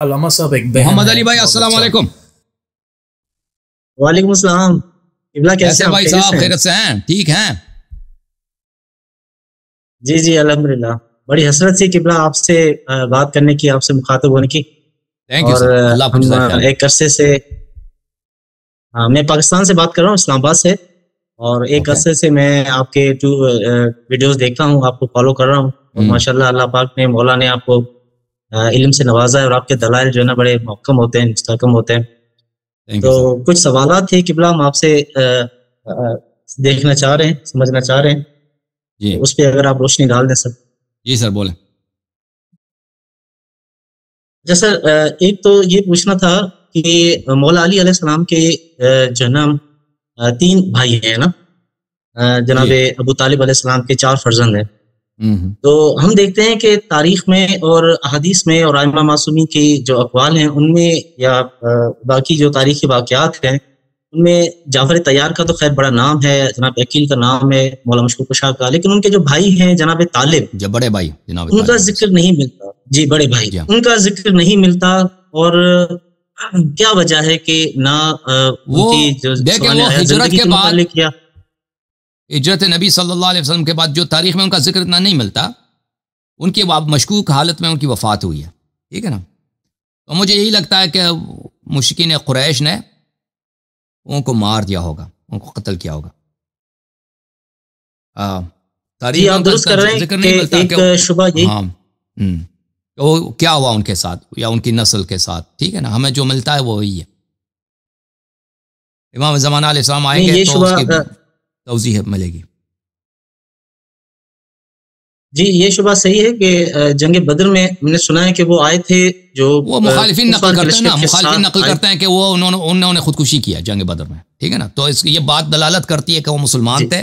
علامہ صاحب ایک بہن محمد ہے علی بھائی بہت السلام اچھا. علیکم. وعلیکم السلام. قبلہ کیسے کیسے بھائی صاحب خیریت سے ہیں؟ ٹھیک ہیں؟ جی جی الحمدللہ. بڑی حسرت سی قبلہ آپ سے بات کرنے کی، آپ سے مخاطب ہونے کی. تھینک یو اور سر. اللہ آپ کو ہم جزائے خیر. ایک عرصے سے میں پاکستان سے بات کر رہا ہوں، اسلام آباد سے. اور ایک اوکے. عرصے سے میں آپ کے ویڈیوز دیکھتا ہوں، آپ کو فالو کر رہا ہوں. اور ماشاءاللہ اللہ پاک نے، مولا نے آپ کو علم سے نوازا ہے، اور آپ کے دلائل جو ہے نا بڑے محکم ہوتے ہیں، مستحکم ہوتے ہیں. تھینک تو یو سر. کچھ سوالات تھے قبلہ، ہم آپ سے دیکھنا چاہ رہے ہیں، سمجھنا چاہ رہے ہیں. جی تو اس پہ اگر آپ روشنی ڈال دیں سر. جی سر بولیں. جیسا ایک تو یہ پوچھنا تھا کہ مولا علی علیہ السلام کے جنم 3 بھائی ہیں نا. جناب جی. ابو طالب علیہ السلام کے 4 فرزند ہیں. ہوں. تو ہم دیکھتے ہیں کہ تاریخ میں اور احادیث میں اور ائمہ معصومین کی جو اقوال ہیں ان میں، یا باقی جو تاریخی واقعات ہیں ان میں، جعفر طیار کا تو خیر بڑا نام ہے، جناب عقیل کا نام ہے، مولا مشکور کشا کا، لیکن ان کے جو بھائی ہیں جناب طالب، جب بڑے بھائی جناب ان کا طالب ذکر نہیں ملتا. جی بڑے بھائی، جی. ان کا ذکر نہیں ملتا. اور کیا وجہ ہے کہ نہ ان وہ کی جو دیکھیں، سوانح وہ حیات ہجرت زندگی کے کے بعد، متعلق، یا ہجرت نبی صلی اللہ علیہ وسلم کے بعد جو تاریخ میں ان کا ذکر اتنا نہیں ملتا، ان کی مشکوک حالت میں ان کی وفات ہوئی ہے. ٹھیک ہے نا. تو مجھے یہی لگتا ہے کہ مشرکین قریش نے ان کو مار دیا ہوگا، ان کو قتل کیا ہوگا. جی تاریخ میں ان آپ درست کا کر رہے ہیں ذکر نہیں کہ ملتا ایک کہ شبہ یہی. ہاں وہ کیا ہوا ان کے ساتھ یا ان کی نسل کے ساتھ. ٹھیک ہے نا. ہمیں جو ملتا ہے وہ وہی ہے. امام زمانہ علیہ السلام آئیں نہیں گے یہ تو اس شبہ کی توضیح ملے گی. جی یہ شبہ صحیح ہے کہ جنگ بدر میں ہم نے سنا ہے کہ وہ آئے تھے، جو وہ مخالفین نقل کفار کے کرتے ہیں نا، لشکر کے مخالفین ساتھ نقل آئے. کرتے ہیں کہ وہ انہوں نے خودکشی کیا جنگ بدر میں. ٹھیک ہے نا. تو یہ بات دلالت کرتی ہے کہ وہ مسلمان جی تھے،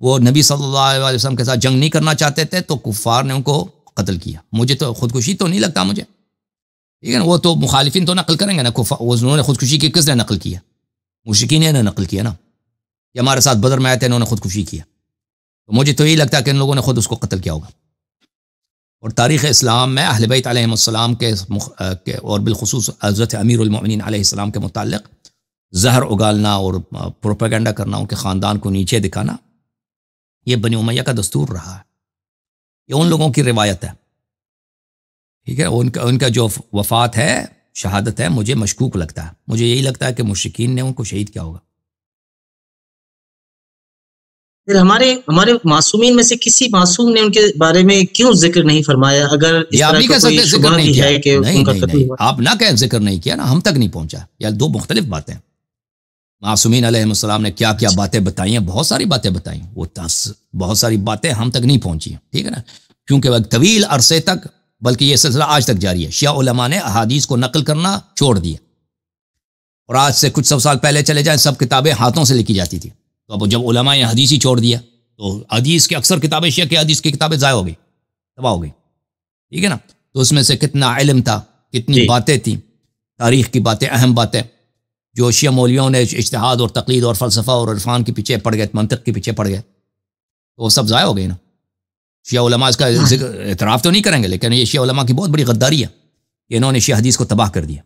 وہ نبی صلی اللہ علیہ وسلم کے ساتھ جنگ نہیں کرنا چاہتے تھے، تو کفار نے ان کو قتل کیا. مجھے تو خودکشی تو نہیں لگتا مجھے. ٹھیک ہے نا. وہ تو مخالفین تو نقل کریں گے نا، انہوں نے خودکشی کی، کس نے نقل کیا؟ مشرکین نے نقل کیا نا، کہ ہمارے ساتھ بدر میں آئے تھے، انہوں نے خودکشی کیا. تو مجھے تو یہی لگتا ہے کہ ان لوگوں نے خود اس کو قتل کیا ہوگا. اور تاریخ اسلام میں اہل بیت علیہ السلام کے اور بالخصوص حضرت امیر المؤمنین علیہ السلام کے متعلق زہر اگالنا اور پروپیگنڈا کرنا، ان کے خاندان کو نیچے دکھانا، یہ بنی امیہ کا دستور رہا ہے. یہ ان لوگوں کی روایت ہے. ٹھیک ہے. ان کا جو وفات ہے، شہادت ہے، مجھے مشکوک لگتا ہے. مجھے یہی لگتا ہے کہ مشرکین نے ان کو شہید کیا ہوگا. پھر ہمارے معصومین میں سے کسی معصوم نے ان کے بارے میں کیوں ذکر نہیں فرمایا؟ اگر اس یہ آپ طرح نہیں کا کہہ کوئی سکتے ذکر شبہ نہیں بھی کیا. ہے کہ نہیں ان کا نہیں قتل نہیں، ہوا. آپ نہ کہیں ذکر نہیں کیا نا، ہم تک نہیں پہنچا. یا 2 مختلف باتیں. معصومین علیہ السلام نے کیا کیا باتیں بتائی ہیں، بہت ساری باتیں بتائی ہیں، وہ بہت ساری باتیں ہم تک نہیں پہنچی ہیں. ٹھیک ہے نا. کیونکہ وہ طویل عرصے تک، بلکہ یہ سلسلہ آج تک جاری ہے، شیعہ علماء نے احادیث کو نقل کرنا چھوڑ دیا. اور آج سے کچھ 100 سال پہلے چلے جائیں، سب کتابیں ہاتھوں سے لکھی جاتی تھی. تو اب جب علماء نے حدیث ہی چھوڑ دیا، تو حدیث کی اکثر کتابیں، شیعہ کی حدیث کی کتابیں ضائع ہو گئی، تباہ ہو گئی. ٹھیک ہے نا. تو اس میں سے کتنا علم تھا، کتنی جی باتیں تھیں، تاریخ کی باتیں، اہم باتیں، جو شیعہ مولویوں نے اجتہاد اور تقلید اور فلسفہ اور عرفان کے پیچھے پڑ گئے، منطق کے پیچھے پڑ گئے، تو وہ سب ضائع ہو گئی نا. شیعہ علماء اس کا ذکر اعتراف تو نہیں کریں گے، لیکن یہ شیعہ علماء کی بہت بڑی غداری ہے کہ انہوں نے شیعہ حدیث کو تباہ کر دیا.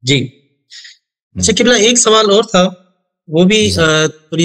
جی اچھا قبلہ، ایک سوال اور تھا، وہ بھی جی سر. تھوڑی